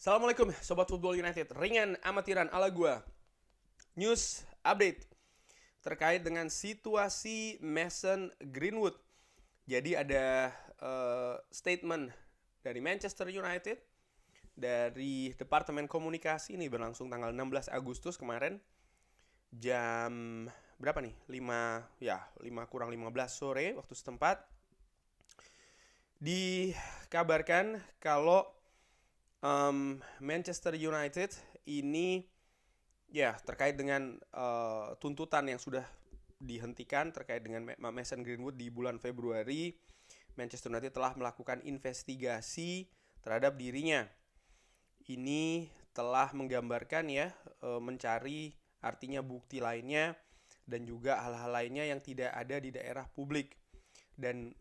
Assalamualaikum Sobat Football United. Ringan amatiran ala gua. News update terkait dengan situasi Mason Greenwood. Jadi ada statement dari Manchester United, dari Departemen Komunikasi. Ini berlangsung tanggal 16 Agustus kemarin. Jam berapa nih? 5 kurang 15 sore waktu setempat. Dikabarkan kalau Manchester United ini terkait dengan tuntutan yang sudah dihentikan terkait dengan Mason Greenwood di bulan Februari. Manchester United telah melakukan investigasi terhadap dirinya. Ini telah menggambarkan mencari artinya bukti lainnya dan juga hal-hal lainnya yang tidak ada di daerah publik. Dan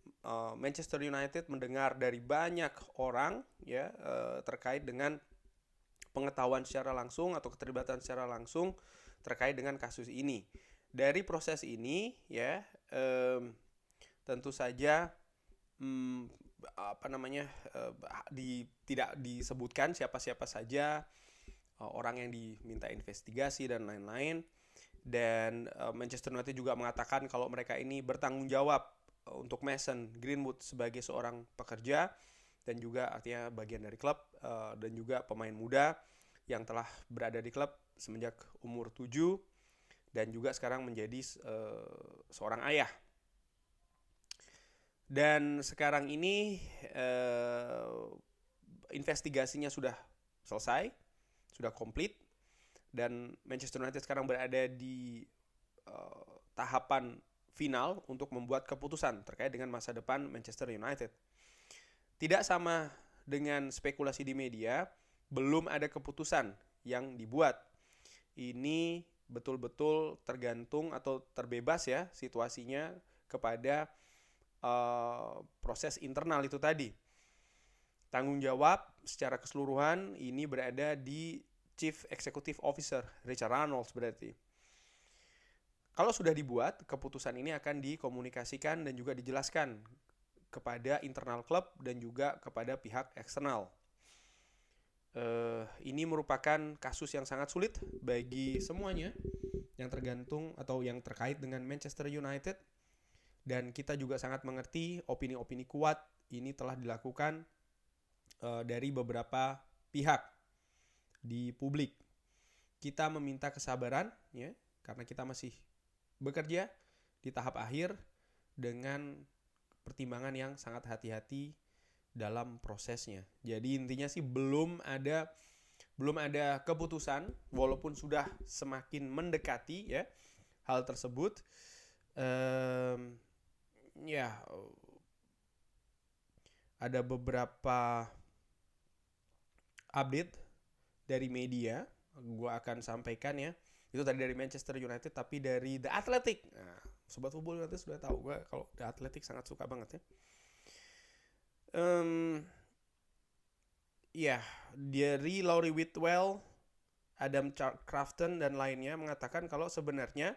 Manchester United mendengar dari banyak orang terkait dengan pengetahuan secara langsung atau keterlibatan secara langsung terkait dengan kasus ini. Dari proses ini tentu saja tidak disebutkan siapa-siapa saja orang yang diminta investigasi dan lain-lain. Dan Manchester United juga mengatakan kalau mereka ini bertanggung jawab untuk Mason Greenwood sebagai seorang pekerja dan juga artinya bagian dari klub dan juga pemain muda yang telah berada di klub semenjak umur 7 dan juga sekarang menjadi seorang ayah. Dan sekarang ini investigasinya sudah selesai, sudah komplit, dan Manchester United sekarang berada di tahapan final untuk membuat keputusan terkait dengan masa depan Manchester United. Tidak sama dengan spekulasi di media, belum ada keputusan yang dibuat. Ini betul-betul tergantung atau terbebas situasinya kepada proses internal itu tadi. Tanggung jawab secara keseluruhan ini berada di Chief Executive Officer Richard Arnold berarti. Kalau sudah dibuat, keputusan ini akan dikomunikasikan dan juga dijelaskan kepada internal klub dan juga kepada pihak eksternal. Ini merupakan kasus yang sangat sulit bagi semuanya yang tergantung atau yang terkait dengan Manchester United. Dan kita juga sangat mengerti opini-opini kuat ini telah dilakukan dari beberapa pihak di publik. Kita meminta kesabaran karena kita masih bekerja di tahap akhir dengan pertimbangan yang sangat hati-hati dalam prosesnya. Jadi intinya sih belum ada keputusan walaupun sudah semakin mendekati hal tersebut. Ada beberapa update dari media gue akan sampaikan itu tadi dari Manchester United, tapi dari The Athletic. Nah, Sobat Football United sudah tahu gue kalau The Athletic sangat suka banget dari Laurie Whitwell, Adam Crafton dan lainnya mengatakan kalau sebenarnya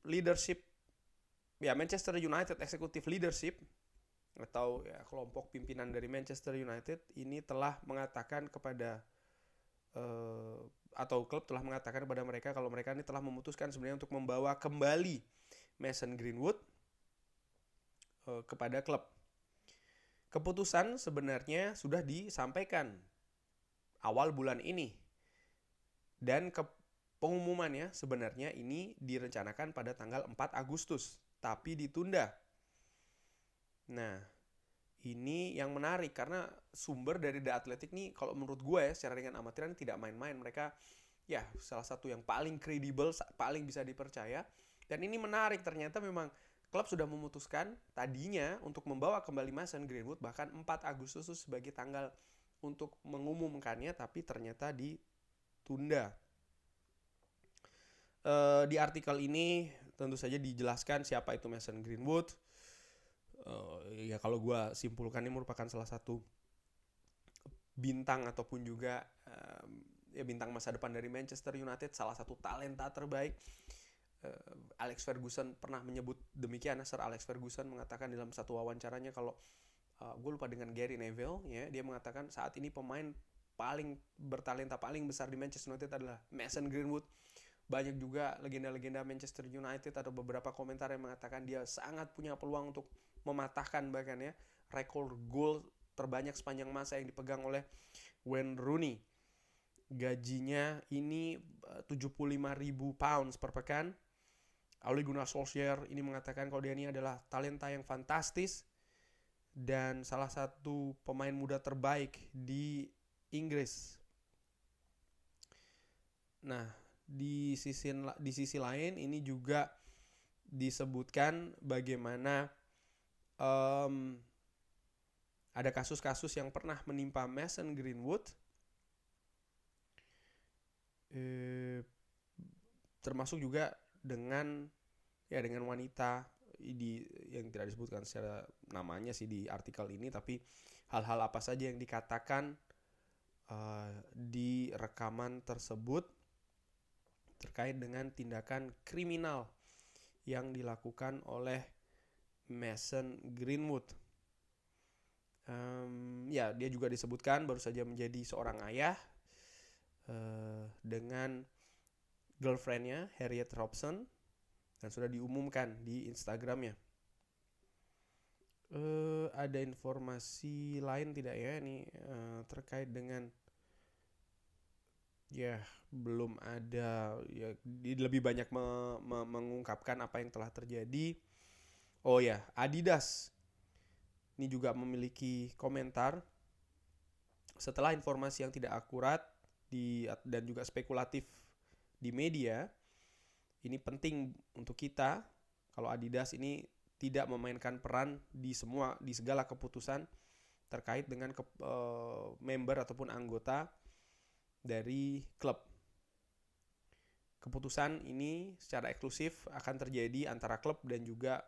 leadership Manchester United Executive Leadership atau kelompok pimpinan dari Manchester United ini telah mengatakan kepada atau klub telah mengatakan kepada mereka kalau mereka ini telah memutuskan sebenarnya untuk membawa kembali Mason Greenwood kepada klub. Keputusan sebenarnya sudah disampaikan awal bulan ini dan pengumumannya sebenarnya ini direncanakan pada tanggal 4 Agustus tapi ditunda. Nah, ini yang menarik karena sumber dari The Athletic nih kalau menurut gue secara ringan amatiran tidak main-main. Mereka salah satu yang paling kredibel, paling bisa dipercaya. Dan ini menarik, ternyata memang klub sudah memutuskan tadinya untuk membawa kembali Mason Greenwood bahkan 4 Agustus sebagai tanggal untuk mengumumkannya, tapi ternyata ditunda. Di artikel ini tentu saja dijelaskan siapa itu Mason Greenwood. Kalau gue simpulkan ini merupakan salah satu bintang ataupun juga bintang masa depan dari Manchester United, salah satu talenta terbaik. Alex Ferguson pernah menyebut demikian. Sir Alex Ferguson mengatakan dalam satu wawancaranya kalau gue lupa, dengan Gary Neville ya, dia mengatakan saat ini pemain paling bertalenta paling besar di Manchester United adalah Mason Greenwood. Banyak juga legenda-legenda Manchester United atau beberapa komentar yang mengatakan dia sangat punya peluang untuk mematahkan bahkan ya rekor gol terbanyak sepanjang masa yang dipegang oleh Wayne Rooney. Gajinya ini 75.000 pounds per pekan. Ole Gunnar Solskjaer ini mengatakan kalau dia ini adalah talenta yang fantastis dan salah satu pemain muda terbaik di Inggris. Nah, di sisi lain ini juga disebutkan bagaimana ada kasus-kasus yang pernah menimpa Mason Greenwood, termasuk juga dengan wanita yang tidak disebutkan secara namanya sih di artikel ini, tapi hal-hal apa saja yang dikatakan di rekaman tersebut terkait dengan tindakan kriminal yang dilakukan oleh Mason Greenwood. Dia juga disebutkan baru saja menjadi seorang ayah dengan girlfriendnya Harriet Robson, dan sudah diumumkan di Instagramnya. Ada informasi lain tidak ya ini terkait dengan belum ada ya, lebih banyak mengungkapkan apa yang telah terjadi. Adidas ini juga memiliki komentar setelah informasi yang tidak akurat dan juga spekulatif di media. Ini penting untuk kita kalau Adidas ini tidak memainkan peran di segala keputusan terkait dengan member ataupun anggota dari klub. Keputusan ini secara eksklusif akan terjadi antara klub dan juga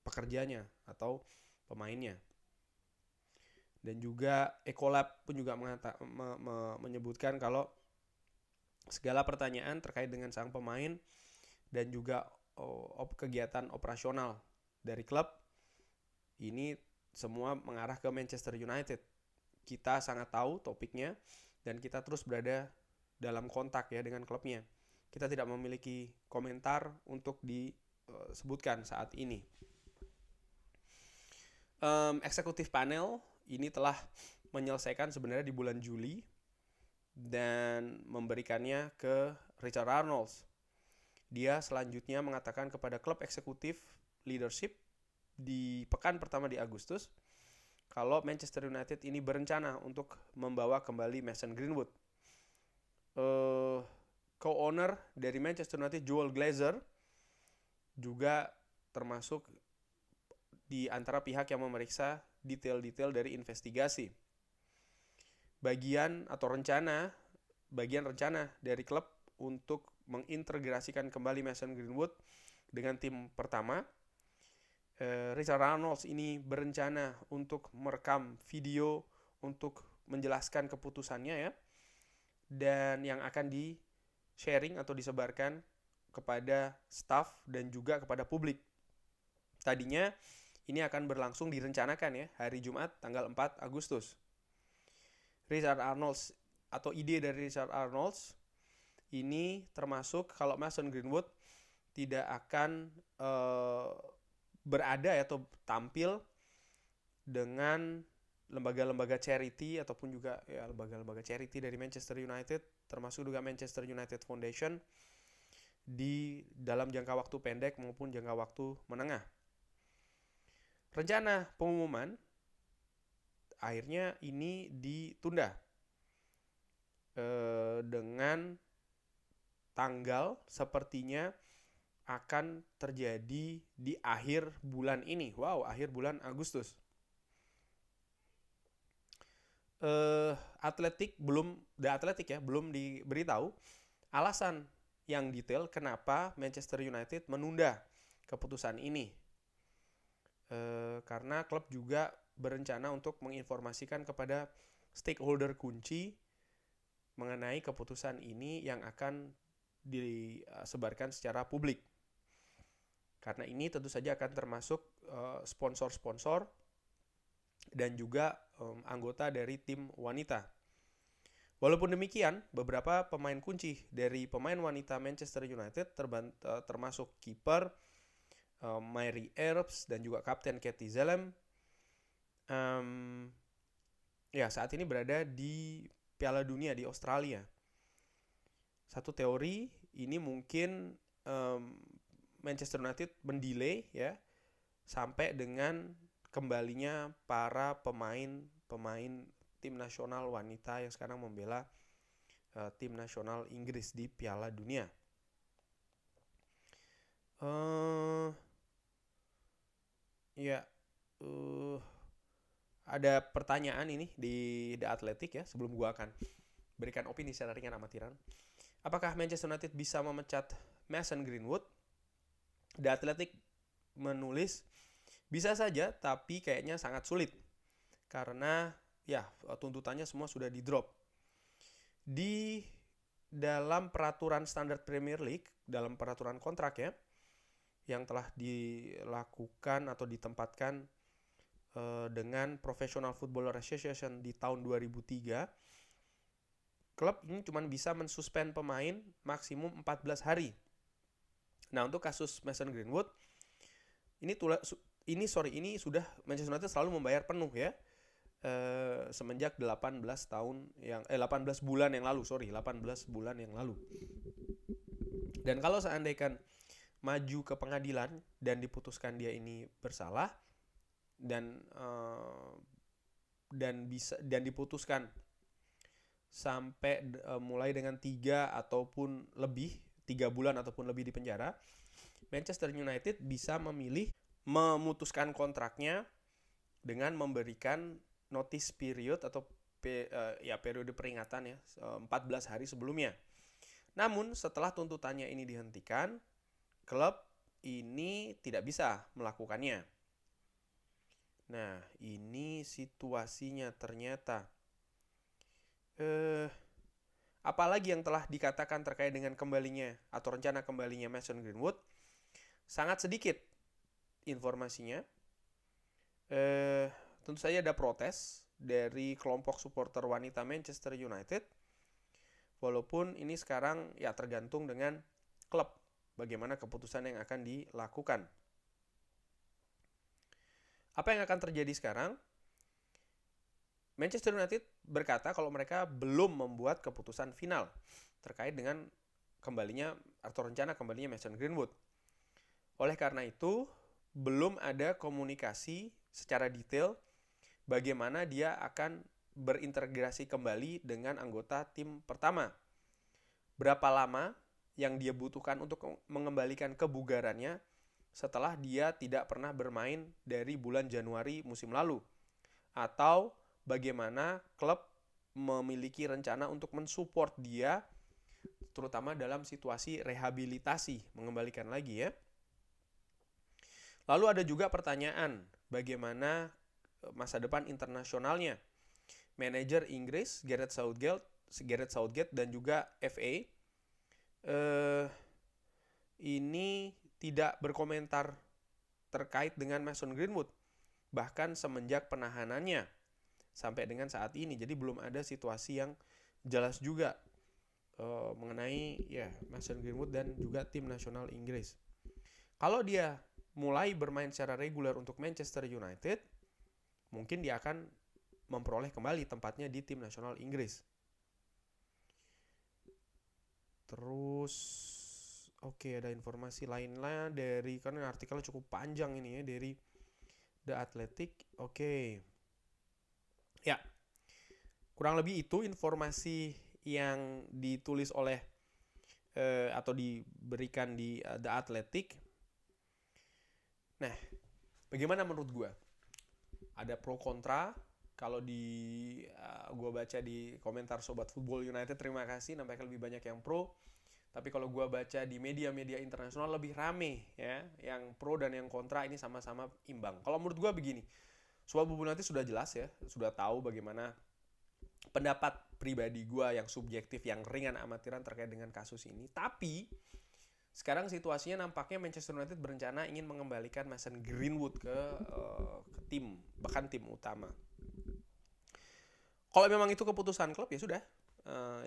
pekerjanya atau pemainnya. Dan juga Ecolab pun juga menyebutkan kalau segala pertanyaan terkait dengan sang pemain dan juga kegiatan operasional dari klub ini semua mengarah ke Manchester United. Kita sangat tahu topiknya dan kita terus berada dalam kontak ya dengan klubnya. Kita tidak memiliki komentar untuk disebutkan saat ini. Eksekutif panel ini telah menyelesaikan sebenarnya di bulan Juli dan memberikannya ke Richard Arnolds. Dia selanjutnya mengatakan kepada klub eksekutif leadership di pekan pertama di Agustus kalau Manchester United ini berencana untuk membawa kembali Mason Greenwood. Co-owner dari Manchester United, Joel Glazer, juga termasuk di antara pihak yang memeriksa detail-detail dari investigasi. Bagian rencana dari klub untuk mengintegrasikan kembali Mason Greenwood dengan tim pertama. Richard Arnolds ini berencana untuk merekam video untuk menjelaskan keputusannya ya, dan yang akan di-sharing atau disebarkan kepada staff dan juga kepada publik. Tadinya ini akan berlangsung direncanakan ya hari Jumat tanggal 4 Agustus. Richard Arnolds atau ide dari Richard Arnolds ini termasuk kalau Mason Greenwood tidak akan berada atau tampil dengan lembaga-lembaga charity ataupun juga ya lembaga-lembaga charity dari Manchester United, termasuk juga Manchester United Foundation di dalam jangka waktu pendek maupun jangka waktu menengah. Rencana pengumuman akhirnya ini ditunda dengan tanggal sepertinya akan terjadi di akhir bulan ini. Akhir bulan Agustus. belum diberitahu alasan yang detail kenapa Manchester United menunda keputusan ini. Karena klub juga berencana untuk menginformasikan kepada stakeholder kunci mengenai keputusan ini yang akan disebarkan secara publik. Karena ini tentu saja akan termasuk sponsor-sponsor dan juga anggota dari tim wanita. Walaupun demikian, beberapa pemain kunci dari pemain wanita Manchester United termasuk kiper Mary Earps dan juga kapten Katie Zelem saat ini berada di Piala Dunia di Australia. Satu teori ini mungkin Manchester United mendelay ya sampai dengan kembalinya para pemain tim nasional wanita yang sekarang membela tim nasional Inggris di Piala Dunia. Ada pertanyaan ini di The Athletic ya, sebelum gua akan berikan opini secara ringan amatiran. Apakah Manchester United bisa memecat Mason Greenwood? The Athletic menulis, bisa saja, tapi kayaknya sangat sulit. Karena ya tuntutannya semua sudah di-drop. Di dalam peraturan standar Premier League, dalam peraturan kontrak ya, yang telah dilakukan atau ditempatkan dengan Professional Football Association di tahun 2003, klub ini cuma bisa mensuspend pemain maksimum 14 hari. Nah, untuk kasus Mason Greenwood, ini sudah Manchester United selalu membayar penuh ya. Semenjak 18 bulan yang lalu. Dan kalau seandainya maju ke pengadilan dan diputuskan dia ini bersalah dan diputuskan sampai mulai dengan 3 bulan ataupun lebih di penjara, Manchester United bisa memilih memutuskan kontraknya dengan memberikan notice period atau periode peringatan ya 14 hari sebelumnya. Namun setelah tuntutannya ini dihentikan, klub ini tidak bisa melakukannya. Nah, ini situasinya ternyata. Apalagi yang telah dikatakan terkait dengan kembalinya atau rencana kembalinya Mason Greenwood, sangat sedikit informasinya. Tentu saja ada protes dari kelompok supporter wanita Manchester United. Walaupun ini sekarang ya tergantung dengan klub bagaimana keputusan yang akan dilakukan. Apa yang akan terjadi sekarang? Manchester United berkata kalau mereka belum membuat keputusan final terkait dengan kembalinya atau rencana kembalinya Mason Greenwood. Oleh karena itu, belum ada komunikasi secara detail bagaimana dia akan berintegrasi kembali dengan anggota tim pertama. Berapa lama yang dia butuhkan untuk mengembalikan kebugarannya setelah dia tidak pernah bermain dari bulan Januari musim lalu. Atau bagaimana klub memiliki rencana untuk mensupport dia terutama dalam situasi rehabilitasi, mengembalikan lagi ya. Lalu ada juga pertanyaan, bagaimana masa depan internasionalnya? Manajer Inggris Gareth Southgate dan juga FA ini tidak berkomentar terkait dengan Mason Greenwood, bahkan semenjak penahanannya sampai dengan saat ini. Jadi belum ada situasi yang jelas juga mengenai ya Mason Greenwood dan juga tim nasional Inggris. Kalau dia mulai bermain secara reguler untuk Manchester United, mungkin dia akan memperoleh kembali tempatnya di tim nasional Inggris. Terus ada informasi lainnya dari, karena artikelnya cukup panjang ini ya, dari The Athletic. Ya, kurang lebih itu informasi yang ditulis oleh atau diberikan di The Athletic. Nah, bagaimana menurut gue? Ada pro kontra. Kalau gue baca di komentar Sobat Football United, terima kasih, nampaknya lebih banyak yang pro. Tapi kalau gue baca di media-media internasional lebih rame ya, yang pro dan yang kontra ini sama-sama imbang. Kalau menurut gue begini, Sobat Football United sudah jelas ya, sudah tahu bagaimana pendapat pribadi gue yang subjektif, yang ringan amatiran terkait dengan kasus ini. Tapi Sekarang situasinya nampaknya Manchester United berencana ingin mengembalikan Mason Greenwood ke tim, bahkan tim utama. Kalau memang itu keputusan klub ya sudah.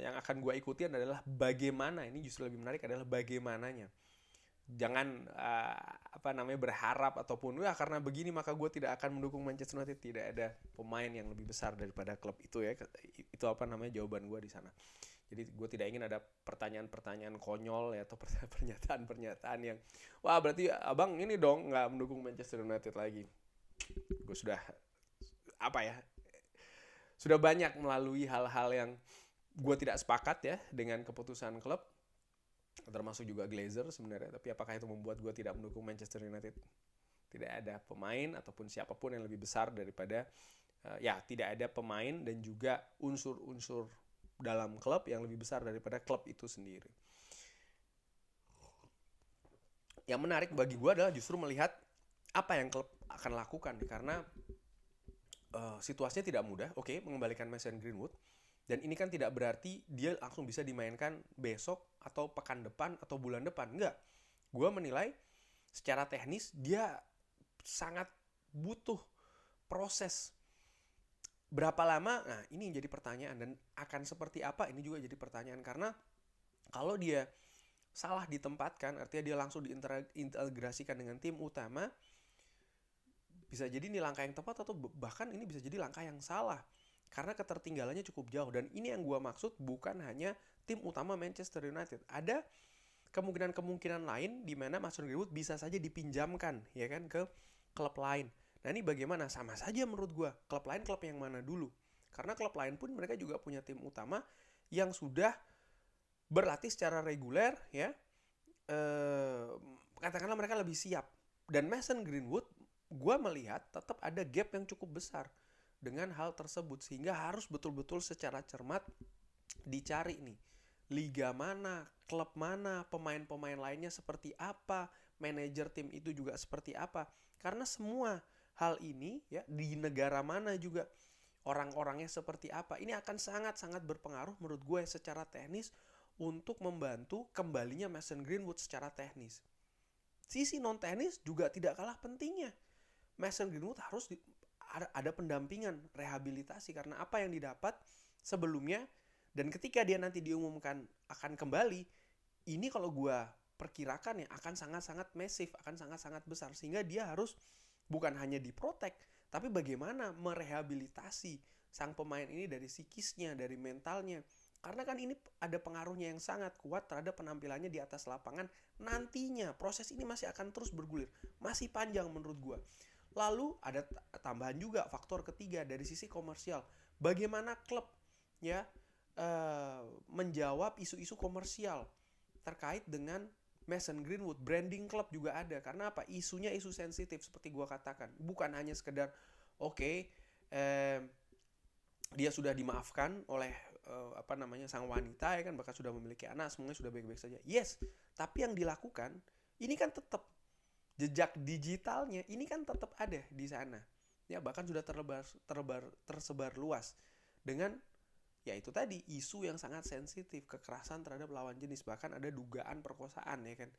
Yang akan gue ikuti adalah bagaimana, ini justru lebih menarik adalah bagaimananya. Jangan berharap ataupun karena begini maka gue tidak akan mendukung Manchester United. Tidak ada pemain yang lebih besar daripada klub itu ya. Itu jawaban gue di sana. Jadi gue tidak ingin ada pertanyaan-pertanyaan konyol ya, atau pernyataan-pernyataan yang wah berarti abang ini dong nggak mendukung Manchester United lagi. Gue sudah sudah banyak melalui hal-hal yang gue tidak sepakat ya dengan keputusan klub, termasuk juga Glazer sebenarnya. Tapi apakah itu membuat gue tidak mendukung Manchester United? Tidak ada pemain ataupun siapapun yang lebih besar daripada tidak ada pemain dan juga unsur-unsur dalam klub yang lebih besar daripada klub itu sendiri. Yang menarik bagi gue adalah justru melihat apa yang klub akan lakukan, karena situasinya tidak mudah. Oke, mengembalikan Mason Greenwood, dan ini kan tidak berarti dia langsung bisa dimainkan besok atau pekan depan atau bulan depan. Enggak. Gue menilai secara teknis dia sangat butuh proses. Berapa lama? Nah, ini jadi pertanyaan, dan akan seperti apa? Ini juga jadi pertanyaan, karena kalau dia salah ditempatkan, artinya dia langsung diintegrasikan dengan tim utama, bisa jadi ini langkah yang tepat atau bahkan ini bisa jadi langkah yang salah, karena ketertinggalannya cukup jauh. Dan ini yang gue maksud, bukan hanya tim utama Manchester United. Ada kemungkinan lain di mana Mason Greenwood bisa saja dipinjamkan ya kan ke klub lain. Nah ini bagaimana? Sama saja menurut gue. Klub lain klub yang mana dulu? Karena klub lain pun mereka juga punya tim utama yang sudah berlatih secara reguler ya. Katakanlah mereka lebih siap. Dan Mason Greenwood, gue melihat tetap ada gap yang cukup besar dengan hal tersebut. Sehingga harus betul-betul secara cermat dicari nih. Liga mana, klub mana, pemain-pemain lainnya seperti apa, manajer tim itu juga seperti apa. Karena semua hal ini ya di negara mana juga orang-orangnya seperti apa, ini akan sangat-sangat berpengaruh menurut gue secara teknis untuk membantu kembalinya Mason Greenwood secara teknis. Sisi non teknis juga tidak kalah pentingnya. Mason Greenwood harus ada pendampingan, rehabilitasi, karena apa yang didapat sebelumnya, dan ketika dia nanti diumumkan akan kembali, ini kalau gue perkirakan ya akan sangat-sangat masif, akan sangat-sangat besar, sehingga dia harus bukan hanya diprotek, tapi bagaimana merehabilitasi sang pemain ini dari psikisnya, dari mentalnya. Karena kan ini ada pengaruhnya yang sangat kuat terhadap penampilannya di atas lapangan nantinya. Proses ini masih akan terus bergulir, masih panjang menurut gue. Lalu ada tambahan juga faktor ketiga dari sisi komersial. Bagaimana klub ya menjawab isu-isu komersial terkait dengan Mason Greenwood. Branding klub juga ada. Karena apa? Isunya isu sensitif seperti gue katakan. Bukan hanya sekedar dia sudah dimaafkan oleh sang wanita ya kan, bahkan sudah memiliki anak, semuanya sudah baik-baik saja. Yes, tapi yang dilakukan ini kan tetap jejak digitalnya ini kan tetap ada di sana. Ya bahkan sudah tersebar luas dengan ya itu tadi, isu yang sangat sensitif, kekerasan terhadap lawan jenis, bahkan ada dugaan perkosaan ya kan.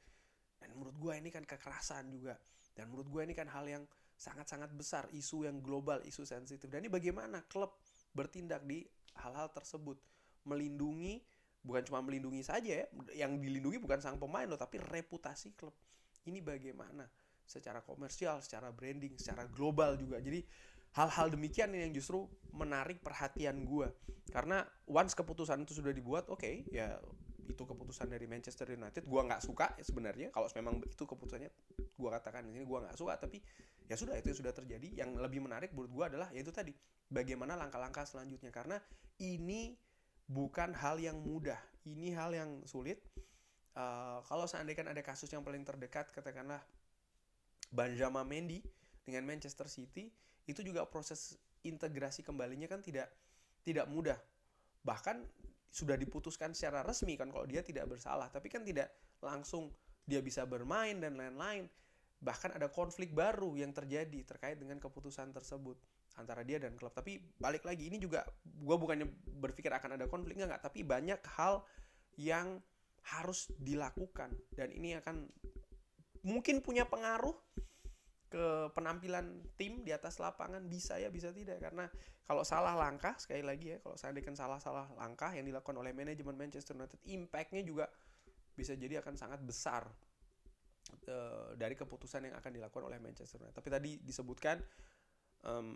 Dan menurut gue ini kan kekerasan juga, dan menurut gue ini kan hal yang sangat-sangat besar, isu yang global, isu sensitif. Dan ini bagaimana klub bertindak di hal-hal tersebut, melindungi, bukan cuma melindungi saja ya, yang dilindungi bukan sang pemain loh, tapi reputasi klub. Ini bagaimana secara komersial, secara branding, secara global juga. Jadi hal-hal demikian yang justru menarik perhatian gue. Karena once keputusan itu sudah dibuat, ya itu keputusan dari Manchester United. Gue nggak suka ya sebenarnya. Kalau memang itu keputusannya, gue katakan di sini gue nggak suka. Tapi ya sudah, itu yang sudah terjadi. Yang lebih menarik menurut gue adalah yaitu tadi, bagaimana langkah-langkah selanjutnya. Karena ini bukan hal yang mudah. Ini hal yang sulit. Kalau seandainya ada kasus yang paling terdekat, katakanlah Benjamin Mendy dengan Manchester City, itu juga proses integrasi kembalinya kan tidak mudah. Bahkan sudah diputuskan secara resmi kan kalau dia tidak bersalah, tapi kan tidak langsung dia bisa bermain dan lain-lain. Bahkan ada konflik baru yang terjadi terkait dengan keputusan tersebut antara dia dan klub. Tapi balik lagi, ini juga gue bukannya berpikir akan ada konflik, enggak, tapi banyak hal yang harus dilakukan, dan ini akan mungkin punya pengaruh ke penampilan tim di atas lapangan. Bisa ya, bisa tidak, karena kalau salah langkah, sekali lagi ya, kalau seandainya salah langkah yang dilakukan oleh manajemen Manchester United, impact-nya juga bisa jadi akan sangat besar dari keputusan yang akan dilakukan oleh Manchester United. Tapi tadi disebutkan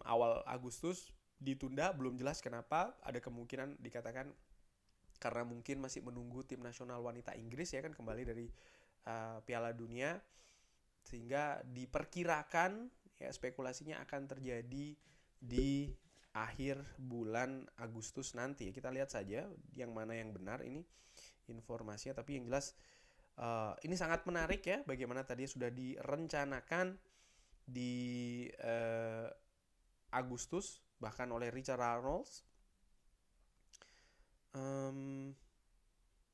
awal Agustus ditunda, belum jelas kenapa. Ada kemungkinan dikatakan karena mungkin masih menunggu tim nasional wanita Inggris ya kan kembali dari Piala Dunia, sehingga diperkirakan ya spekulasinya akan terjadi di akhir bulan Agustus nanti. Kita lihat saja yang mana yang benar ini informasinya, tapi yang jelas ini sangat menarik ya, bagaimana tadi sudah direncanakan di Agustus bahkan oleh Richard Arnold.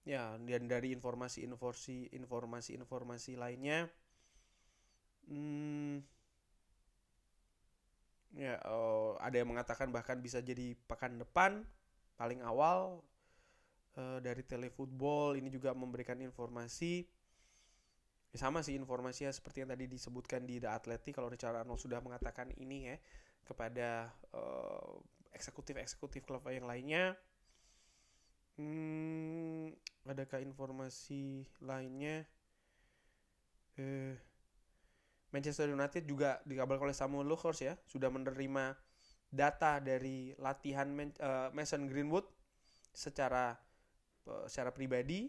Ya, dan dari informasi lainnya, ada yang mengatakan bahkan bisa jadi pekan depan paling awal. Dari Telefootball ini juga memberikan informasi sama sih, informasinya seperti yang tadi disebutkan di The Athletic. Kalau Richard Arnold sudah mengatakan ini ya kepada eksekutif klub yang lainnya. Adakah informasi lainnya? Manchester United juga dikabarkan oleh Samuel Lukhors ya sudah menerima data dari latihan Mason Greenwood secara pribadi.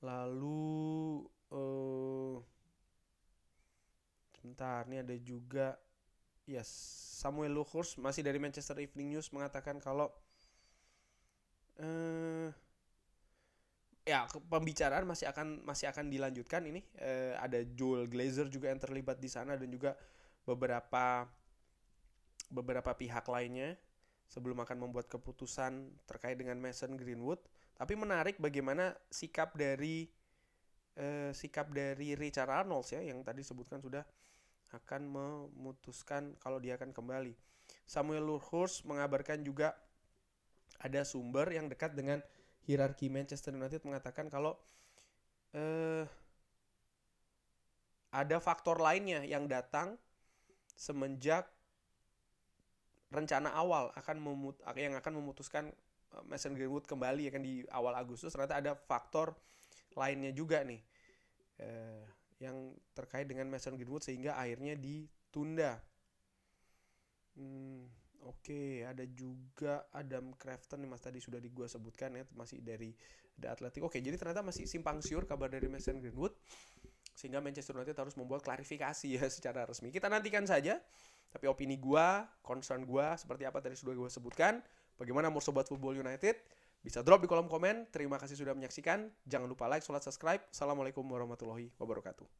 Lalu sebentar, ini ada juga Samuel Lukhors masih dari Manchester Evening News mengatakan kalau pembicaraan masih akan dilanjutkan ini. Ada Joel Glazer juga yang terlibat di sana, dan juga beberapa pihak lainnya sebelum akan membuat keputusan terkait dengan Mason Greenwood. Tapi menarik bagaimana sikap dari Richard Arnold ya, yang tadi sebutkan sudah akan memutuskan kalau dia akan kembali. Samuel Lukhors mengabarkan juga ada sumber yang dekat dengan hierarki Manchester United mengatakan kalau ada faktor lainnya yang datang semenjak rencana awal yang akan memutuskan Mason Greenwood kembali ya kan di awal Agustus. Ternyata ada faktor lainnya juga nih yang terkait dengan Mason Greenwood sehingga akhirnya ditunda. Oke, ada juga Adam Crafton nih Mas, tadi sudah gua sebutkan ya, masih dari The Athletic. Oke, jadi ternyata masih simpang siur kabar dari Mason Greenwood, sehingga Manchester United harus membuat klarifikasi ya secara resmi. Kita nantikan saja. Tapi opini gua, concern gua seperti apa tadi sudah gua sebutkan. Bagaimana menurut Sobat Football United? Bisa drop di kolom komen. Terima kasih sudah menyaksikan. Jangan lupa like, subscribe. Assalamualaikum warahmatullahi wabarakatuh.